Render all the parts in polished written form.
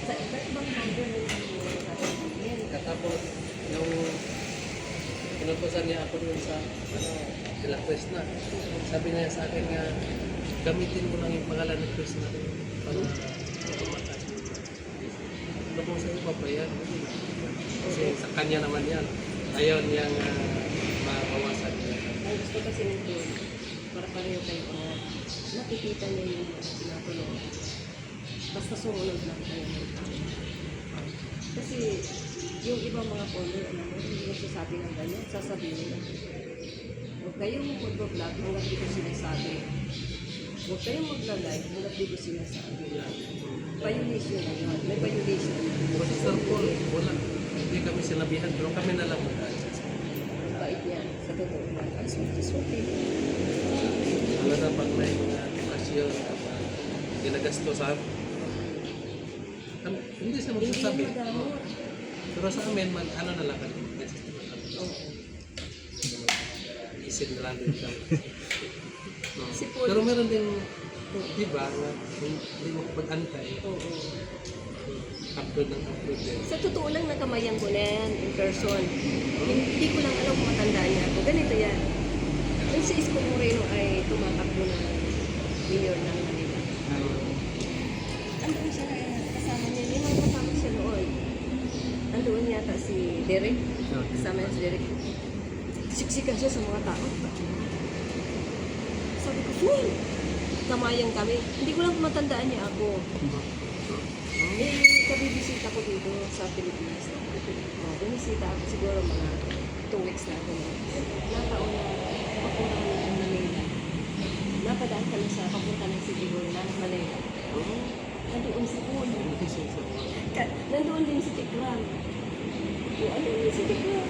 Sa iba't ibang number ng natin. Katapos, yung pinutusan niya ako dun sa sila Krishna. Sabi niya sa akin nga, gamitin mo lang yung pangalan ni Krishna para tumakas. Ano kung sa iba pa yan? Kasi sa kanya naman yan. Ayaw niyang mabawasan niya. Ang gusto kasi nito, para pareho kayo nakikita niya yung sinatulong. Basta sumunod lang kayo. Kasi yung ibang mga follower, alam mo, hindi nagsasabi ng ganyan, sasabihin nila. Huwag kayong mag-vlog hanggang di ko sinasabi. Huwag kayong magla-live hanggang di ko sinasabi. Violation na yun. May violation. Kasi Sir Paul, wala. Hindi kami sinabihan, pero kami na lang mag-adjust. Bait niya, sa totoo lang. As much as okay. Talaga pag may okasyon, ginagastosan, hindi siya magsasabi. Hindi madamo. Pero sa amin, ano na lang kami, Oo. isin na lang din kami. Si Paul. Pero meron din, iba, na hindi mo pag-antay, Oo. upload ng upload din. Sa totoo lang, nakamayan ko na yan in person. Hindi ko lang alam kung matandaan niya ako. Ganito yan. Yung si Isko Moreno ay tumatakbo na mayor ng Manila. Andoon siya na kasama niya. Yung mga kasama siya noon. Andoon yata si Derek. Kasama niya si Derek. Siksikan siya sa mga tao. Sabi ko, Fool! Kamayan kami. Hindi ko lang matandaan niya ako. Kabibisita ko dito sa Pilipinas. Bumisita ako siguro mga 2 weeks na ako. Nataon na papunta kami ng Manila. Napadaan kami sa papunta ng Siguro na Manila. Nandoon si Paul. Nandoon din si Tikram. Ano yun si Tikram?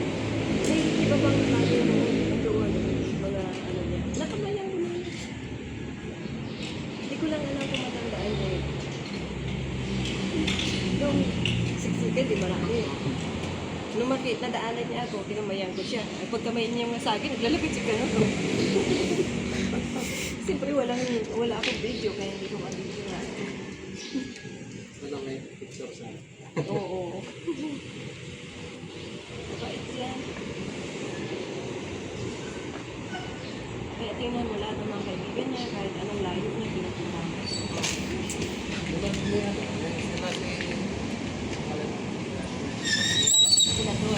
May iba bang bagay na nandoon? Mga ano niya. Nakamayan ko na. Hindi ko lang alam kung matandaan niya. Nung siksikan, di marami. Nung nadaanan niya ako, kinamayan ko siya. Ay, pagkamayan niya mga sa akin, naglalapit siya gano'n. Siyempre, wala akong video, kaya hindi ko ma-video na. Wala may picture sa Oo. Mabait siya. Kaya tingnan mo lahat ng mga kaibigan niya, kahit anong layo niya, pinupunta. Senador.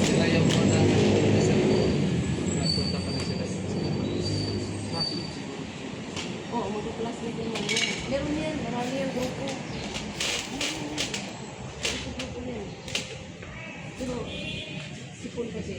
Sila yung mga nasa napunta pa na sila. Oo, mag-classmate naman yan. Meron yan, marami yung grupo. Grupo yan. Pero, si Paul kasi,